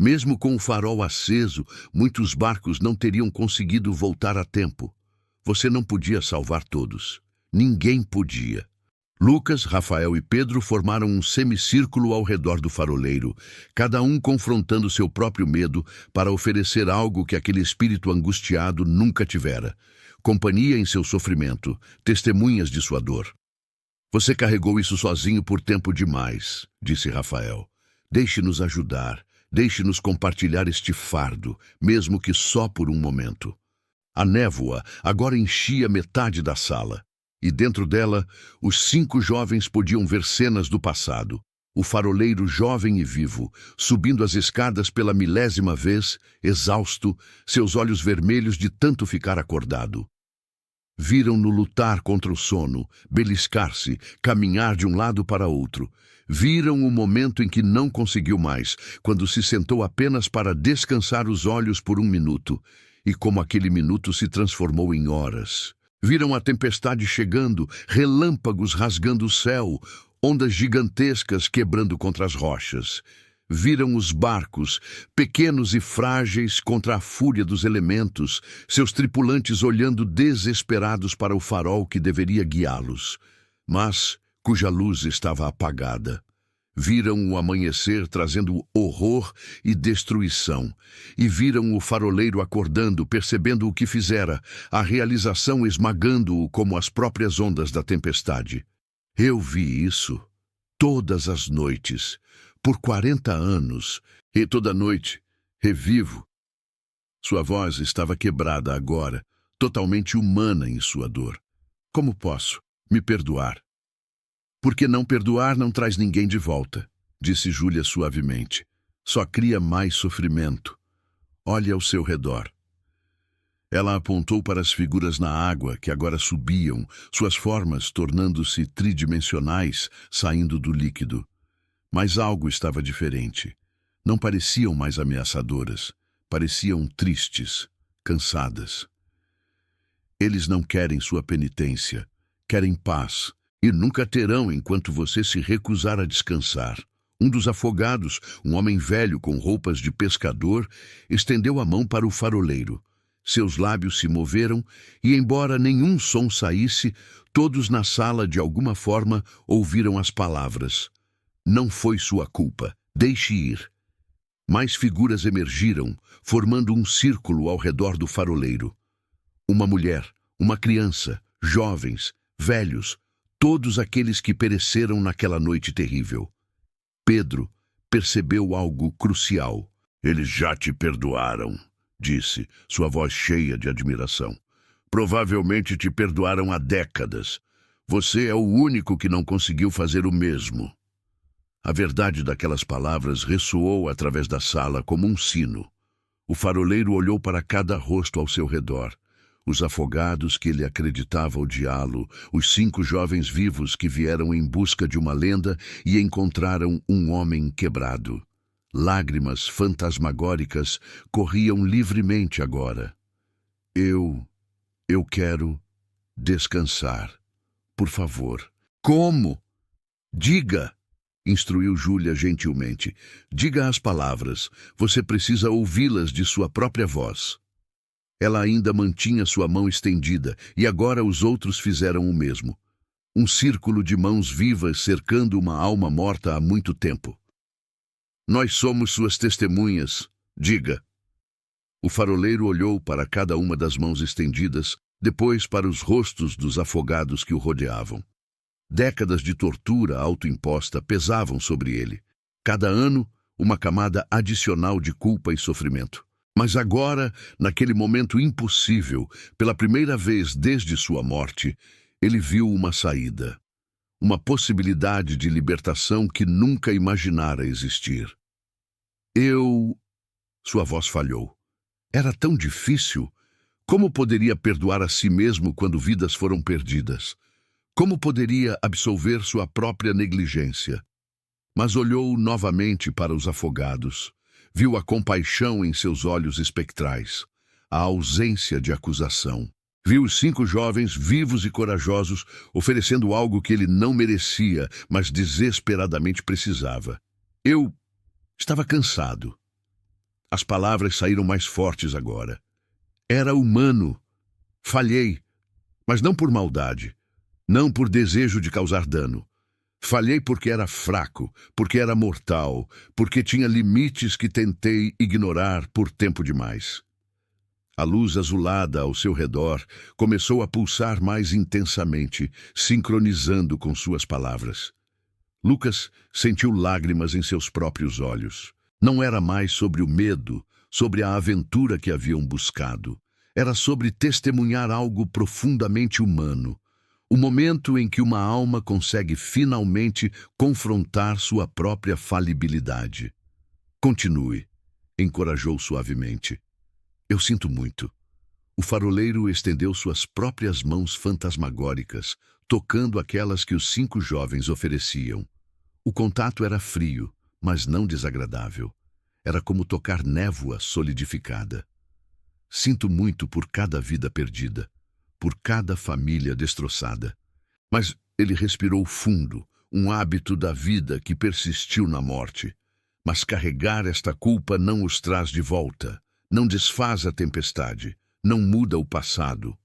Mesmo com o farol aceso, muitos barcos não teriam conseguido voltar a tempo. Você não podia salvar todos. Ninguém podia. Lucas, Rafael e Pedro formaram um semicírculo ao redor do faroleiro, cada um confrontando seu próprio medo para oferecer algo que aquele espírito angustiado nunca tivera. Companhia em seu sofrimento, testemunhas de sua dor. Você carregou isso sozinho por tempo demais, disse Rafael. Deixe-nos ajudar. Deixe-nos compartilhar este fardo, mesmo que só por um momento. A névoa agora enchia metade da sala, e dentro dela, os 5 jovens podiam ver cenas do passado. O faroleiro jovem e vivo, subindo as escadas pela 1000ª vez, exausto, seus olhos vermelhos de tanto ficar acordado. Viram-no lutar contra o sono, beliscar-se, caminhar de um lado para outro. Viram o momento em que não conseguiu mais, quando se sentou apenas para descansar os olhos por um minuto, e como aquele minuto se transformou em horas. Viram a tempestade chegando, relâmpagos rasgando o céu, ondas gigantescas quebrando contra as rochas. Viram os barcos, pequenos e frágeis contra a fúria dos elementos, seus tripulantes olhando desesperados para o farol que deveria guiá-los, mas cuja luz estava apagada. Viram o amanhecer trazendo horror e destruição, e viram o faroleiro acordando, percebendo o que fizera, a realização esmagando-o como as próprias ondas da tempestade. Eu vi isso todas as noites, por 40 anos, e toda noite revivo. Sua voz estava quebrada agora, totalmente humana em sua dor. Como posso me perdoar? Porque não perdoar não traz ninguém de volta, disse Júlia suavemente. Só cria mais sofrimento. Olhe ao seu redor. Ela apontou para as figuras na água que agora subiam, suas formas tornando-se tridimensionais, saindo do líquido. Mas algo estava diferente. Não pareciam mais ameaçadoras. Pareciam tristes, cansadas. Eles não querem sua penitência. Querem paz. E nunca terão enquanto você se recusar a descansar. Um dos afogados, um homem velho com roupas de pescador, estendeu a mão para o faroleiro. Seus lábios se moveram e, embora nenhum som saísse, todos na sala, de alguma forma, ouviram as palavras. Não foi sua culpa. Deixe ir. Mais figuras emergiram, formando um círculo ao redor do faroleiro. Uma mulher, uma criança, jovens, velhos, todos aqueles que pereceram naquela noite terrível. Pedro percebeu algo crucial. Eles já te perdoaram, disse, sua voz cheia de admiração. Provavelmente te perdoaram há décadas. Você é o único que não conseguiu fazer o mesmo. A verdade daquelas palavras ressoou através da sala como um sino. O faroleiro olhou para cada rosto ao seu redor. Os afogados que ele acreditava odiá-lo, os 5 jovens vivos que vieram em busca de uma lenda e encontraram um homem quebrado. Lágrimas fantasmagóricas corriam livremente agora. Eu quero descansar. Por favor. Como? Diga, instruiu Júlia gentilmente. Diga as palavras. Você precisa ouvi-las de sua própria voz. Ela ainda mantinha sua mão estendida, e agora os outros fizeram o mesmo. Um círculo de mãos vivas cercando uma alma morta há muito tempo. Nós somos suas testemunhas. Diga. O faroleiro olhou para cada uma das mãos estendidas, depois para os rostos dos afogados que o rodeavam. Décadas de tortura autoimposta pesavam sobre ele. Cada ano, uma camada adicional de culpa e sofrimento. Mas agora, naquele momento impossível, pela primeira vez desde sua morte, ele viu uma saída. Uma possibilidade de libertação que nunca imaginara existir. Sua voz falhou. Era tão difícil. Como poderia perdoar a si mesmo quando vidas foram perdidas? Como poderia absolver sua própria negligência? Mas olhou novamente para os afogados. Viu a compaixão em seus olhos espectrais, a ausência de acusação. Viu os 5 jovens vivos e corajosos oferecendo algo que ele não merecia, mas desesperadamente precisava. Eu estava cansado. As palavras saíram mais fortes agora. Era humano. Falhei, mas não por maldade, não por desejo de causar dano. Falhei porque era fraco, porque era mortal, porque tinha limites que tentei ignorar por tempo demais. A luz azulada ao seu redor começou a pulsar mais intensamente, sincronizando com suas palavras. Lucas sentiu lágrimas em seus próprios olhos. Não era mais sobre o medo, sobre a aventura que haviam buscado. Era sobre testemunhar algo profundamente humano. O momento em que uma alma consegue finalmente confrontar sua própria falibilidade. Continue, encorajou suavemente. Eu sinto muito. O faroleiro estendeu suas próprias mãos fantasmagóricas, tocando aquelas que os 5 jovens ofereciam. O contato era frio, mas não desagradável. Era como tocar névoa solidificada. Sinto muito por cada vida perdida, por cada família destroçada. Mas ele respirou fundo, um hábito da vida que persistiu na morte. Mas carregar esta culpa não os traz de volta, não desfaz a tempestade, não muda o passado.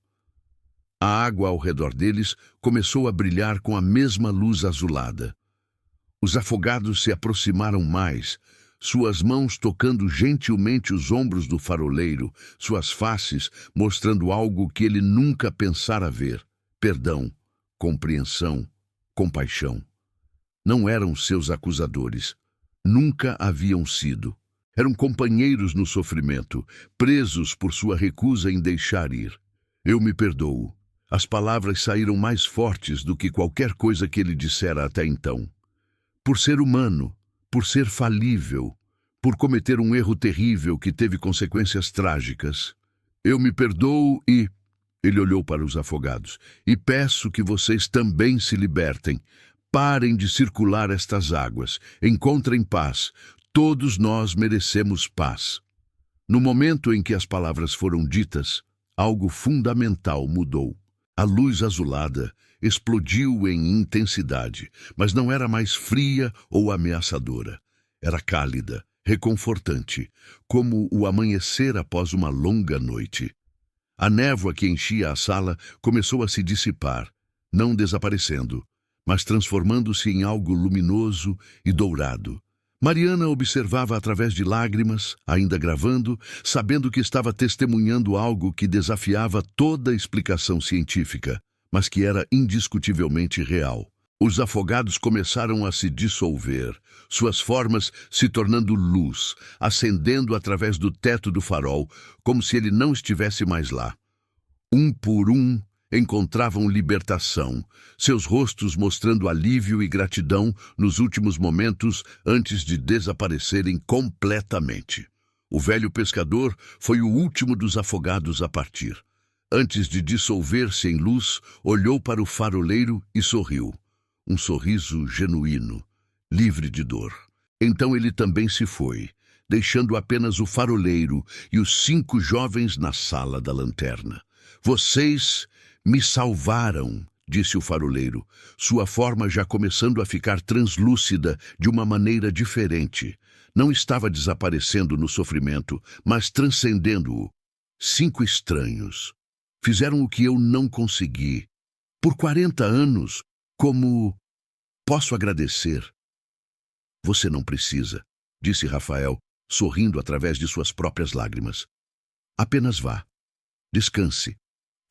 A água ao redor deles começou a brilhar com a mesma luz azulada. Os afogados se aproximaram mais, suas mãos tocando gentilmente os ombros do faroleiro, suas faces mostrando algo que ele nunca pensara ver: perdão, compreensão, compaixão. Não eram seus acusadores. Nunca haviam sido. Eram companheiros no sofrimento, presos por sua recusa em deixar ir. Eu me perdoo. As palavras saíram mais fortes do que qualquer coisa que ele dissera até então. Por ser humano, por ser falível, por cometer um erro terrível que teve consequências trágicas. Eu me perdoo e... Ele olhou para os afogados. E peço que vocês também se libertem. Parem de circular estas águas. Encontrem paz. Todos nós merecemos paz. No momento em que as palavras foram ditas, algo fundamental mudou. A luz azulada explodiu em intensidade, mas não era mais fria ou ameaçadora. Era cálida, reconfortante, como o amanhecer após uma longa noite. A névoa que enchia a sala começou a se dissipar, não desaparecendo, mas transformando-se em algo luminoso e dourado. Mariana observava através de lágrimas, ainda gravando, sabendo que estava testemunhando algo que desafiava toda explicação científica, mas que era indiscutivelmente real. Os afogados começaram a se dissolver, suas formas se tornando luz, acendendo através do teto do farol, como se ele não estivesse mais lá. Um por um, encontravam libertação, seus rostos mostrando alívio e gratidão nos últimos momentos antes de desaparecerem completamente. O velho pescador foi o último dos afogados a partir. Antes de dissolver-se em luz, olhou para o faroleiro e sorriu. Um sorriso genuíno, livre de dor. Então ele também se foi, deixando apenas o faroleiro e os 5 jovens na sala da lanterna. Vocês me salvaram, disse o faroleiro, sua forma já começando a ficar translúcida de uma maneira diferente. Não estava desaparecendo no sofrimento, mas transcendendo-o. 5 estranhos. Fizeram o que eu não consegui. Por 40 anos, como posso agradecer? Você não precisa, disse Rafael, sorrindo através de suas próprias lágrimas. Apenas vá. Descanse.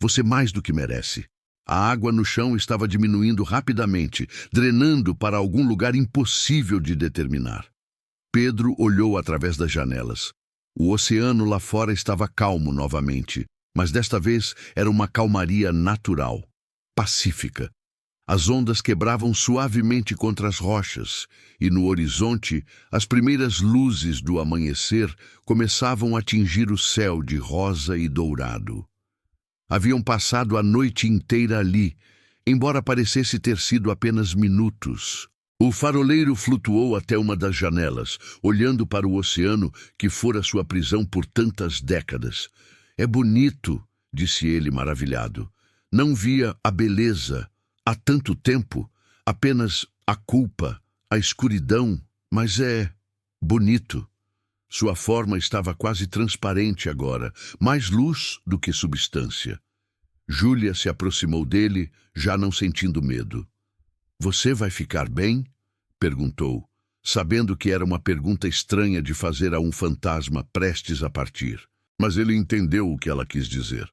Você mais do que merece. A água no chão estava diminuindo rapidamente, drenando para algum lugar impossível de determinar. Pedro olhou através das janelas. O oceano lá fora estava calmo novamente, mas desta vez era uma calmaria natural, pacífica. As ondas quebravam suavemente contra as rochas, e no horizonte as primeiras luzes do amanhecer começavam a atingir o céu de rosa e dourado. Haviam passado a noite inteira ali, embora parecesse ter sido apenas minutos. O faroleiro flutuou até uma das janelas, olhando para o oceano que fora sua prisão por tantas décadas. É bonito, disse ele maravilhado. Não via a beleza há tanto tempo, apenas a culpa, a escuridão, mas é bonito. Sua forma estava quase transparente agora, mais luz do que substância. Júlia se aproximou dele, já não sentindo medo. Você vai ficar bem? Perguntou, sabendo que era uma pergunta estranha de fazer a um fantasma prestes a partir. Mas ele entendeu o que ela quis dizer.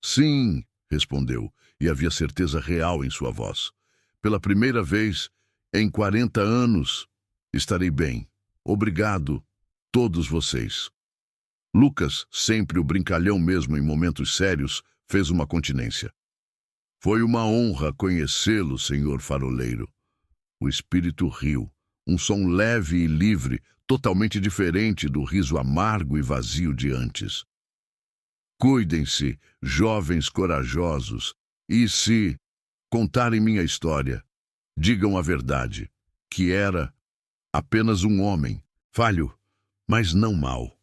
Sim, respondeu, e havia certeza real em sua voz. Pela primeira vez em 40 anos, estarei bem. Obrigado, todos vocês. Lucas, sempre o brincalhão mesmo em momentos sérios, fez uma continência. Foi uma honra conhecê-lo, senhor faroleiro. O espírito riu, um som leve e livre, totalmente diferente do riso amargo e vazio de antes. Cuidem-se, jovens corajosos, e se contarem minha história, digam a verdade, que era apenas um homem, falho, mas não mau.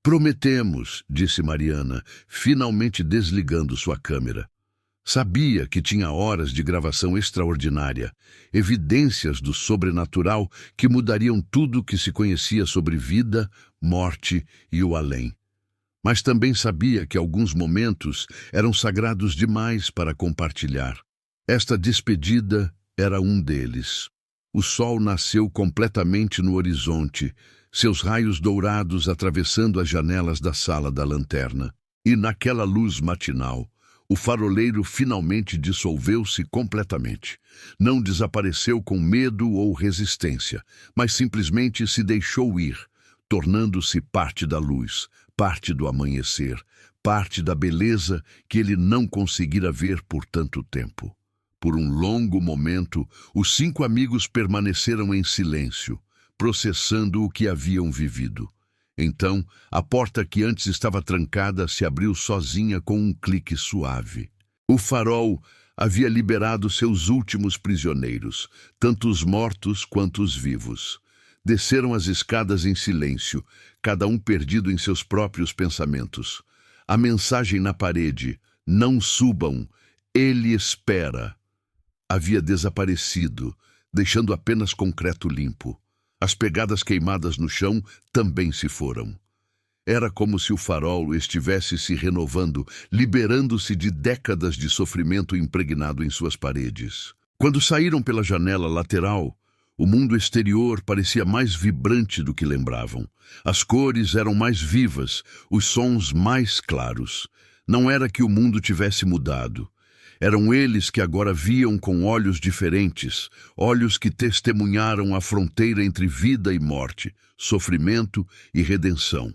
Prometemos, disse Mariana, finalmente desligando sua câmera. Sabia que tinha horas de gravação extraordinária, evidências do sobrenatural que mudariam tudo o que se conhecia sobre vida, morte e o além. Mas também sabia que alguns momentos eram sagrados demais para compartilhar. Esta despedida era um deles. O sol nasceu completamente no horizonte, seus raios dourados atravessando as janelas da sala da lanterna. E naquela luz matinal, o faroleiro finalmente dissolveu-se completamente. Não desapareceu com medo ou resistência, mas simplesmente se deixou ir, tornando-se parte da luz, parte do amanhecer, parte da beleza que ele não conseguira ver por tanto tempo. Por um longo momento, os 5 amigos permaneceram em silêncio, processando o que haviam vivido. Então, a porta que antes estava trancada se abriu sozinha com um clique suave. O farol havia liberado seus últimos prisioneiros, tanto os mortos quanto os vivos. Desceram as escadas em silêncio, cada um perdido em seus próprios pensamentos. A mensagem na parede, não subam, ele espera, havia desaparecido, deixando apenas concreto limpo. As pegadas queimadas no chão também se foram. Era como se o farol estivesse se renovando, liberando-se de décadas de sofrimento impregnado em suas paredes. Quando saíram pela janela lateral, o mundo exterior parecia mais vibrante do que lembravam. As cores eram mais vivas, os sons mais claros. Não era que o mundo tivesse mudado. Eram eles que agora viam com olhos diferentes, olhos que testemunharam a fronteira entre vida e morte, sofrimento e redenção.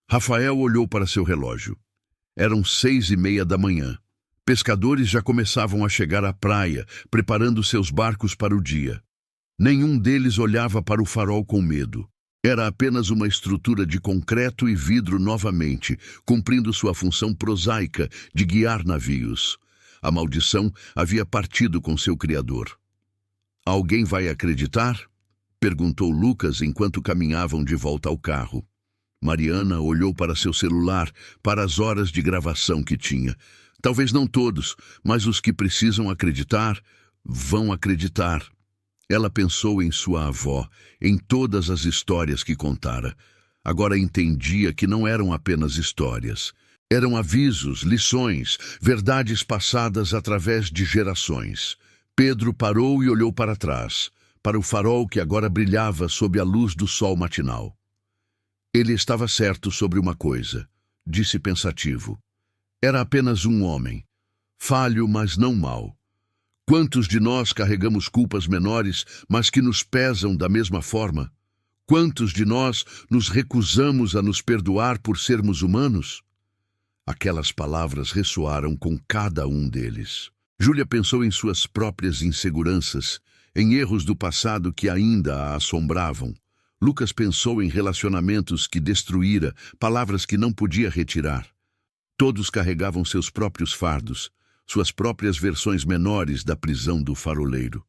Rafael olhou para seu relógio. Eram 6:30 da manhã. Pescadores já começavam a chegar à praia, preparando seus barcos para o dia. Nenhum deles olhava para o farol com medo. Era apenas uma estrutura de concreto e vidro novamente, cumprindo sua função prosaica de guiar navios. A maldição havia partido com seu criador. Alguém vai acreditar? Perguntou Lucas enquanto caminhavam de volta ao carro. Mariana olhou para seu celular, para as horas de gravação que tinha. Talvez não todos, mas os que precisam acreditar, vão acreditar. Ela pensou em sua avó, em todas as histórias que contara. Agora entendia que não eram apenas histórias. Eram avisos, lições, verdades passadas através de gerações. Pedro parou e olhou para trás, para o farol que agora brilhava sob a luz do sol matinal. Ele estava certo sobre uma coisa, disse pensativo. Era apenas um homem, falho, mas não mau. Quantos de nós carregamos culpas menores, mas que nos pesam da mesma forma? Quantos de nós nos recusamos a nos perdoar por sermos humanos? Aquelas palavras ressoaram com cada um deles. Júlia pensou em suas próprias inseguranças, em erros do passado que ainda a assombravam. Lucas pensou em relacionamentos que destruíra, palavras que não podia retirar. Todos carregavam seus próprios fardos, suas próprias versões menores da prisão do faroleiro.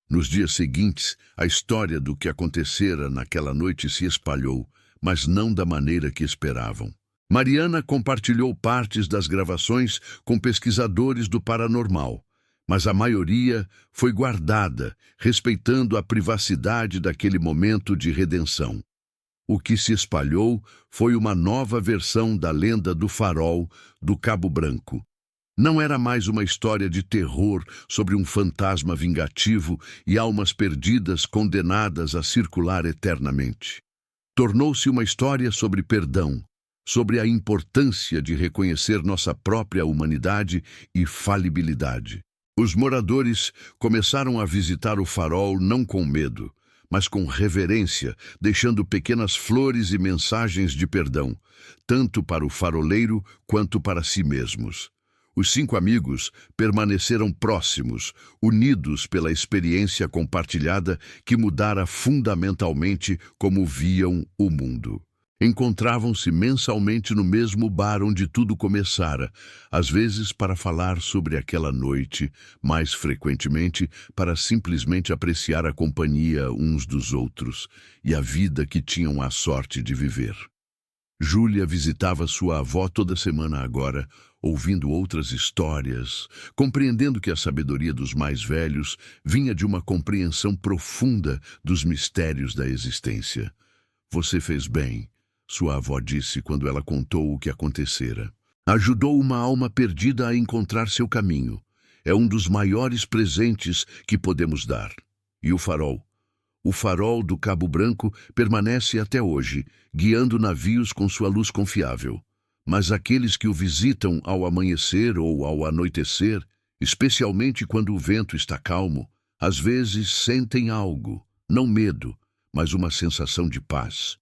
Nos dias seguintes, a história do que acontecera naquela noite se espalhou, mas não da maneira que esperavam. Mariana compartilhou partes das gravações com pesquisadores do paranormal, mas a maioria foi guardada, respeitando a privacidade daquele momento de redenção. O que se espalhou foi uma nova versão da lenda do farol do Cabo Branco. Não era mais uma história de terror sobre um fantasma vingativo e almas perdidas condenadas a circular eternamente. Tornou-se uma história sobre perdão, sobre a importância de reconhecer nossa própria humanidade e falibilidade. Os moradores começaram a visitar o farol não com medo, mas com reverência, deixando pequenas flores e mensagens de perdão, tanto para o faroleiro quanto para si mesmos. Os 5 amigos permaneceram próximos, unidos pela experiência compartilhada que mudara fundamentalmente como viam o mundo. Encontravam-se mensalmente no mesmo bar onde tudo começara, às vezes para falar sobre aquela noite, mais frequentemente para simplesmente apreciar a companhia uns dos outros e a vida que tinham a sorte de viver. Júlia visitava sua avó toda semana agora, ouvindo outras histórias, compreendendo que a sabedoria dos mais velhos vinha de uma compreensão profunda dos mistérios da existência. Você fez bem, sua avó disse quando ela contou o que acontecera. Ajudou uma alma perdida a encontrar seu caminho. É um dos maiores presentes que podemos dar. E o farol? O farol do Cabo Branco permanece até hoje, guiando navios com sua luz confiável. Mas aqueles que o visitam ao amanhecer ou ao anoitecer, especialmente quando o vento está calmo, às vezes sentem algo, não medo, mas uma sensação de paz.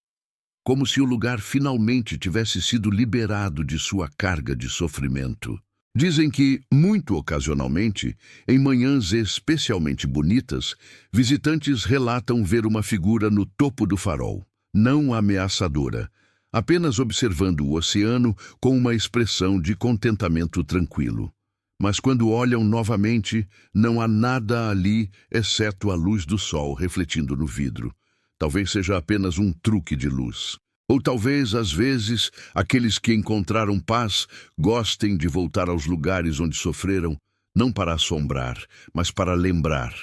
Como se o lugar finalmente tivesse sido liberado de sua carga de sofrimento. Dizem que, muito ocasionalmente, em manhãs especialmente bonitas, visitantes relatam ver uma figura no topo do farol, não ameaçadora, apenas observando o oceano com uma expressão de contentamento tranquilo. Mas quando olham novamente, não há nada ali exceto a luz do sol refletindo no vidro. Talvez seja apenas um truque de luz. Ou talvez, às vezes, aqueles que encontraram paz gostem de voltar aos lugares onde sofreram, não para assombrar, mas para lembrar,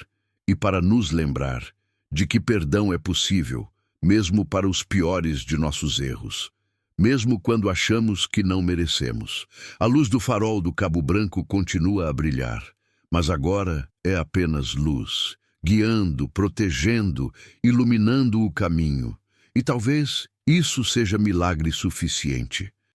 e para nos lembrar, de que perdão é possível, mesmo para os piores de nossos erros, mesmo quando achamos que não merecemos. A luz do farol do Cabo Branco continua a brilhar, mas agora é apenas luz, guiando, protegendo, iluminando o caminho. E talvez isso seja milagre suficiente.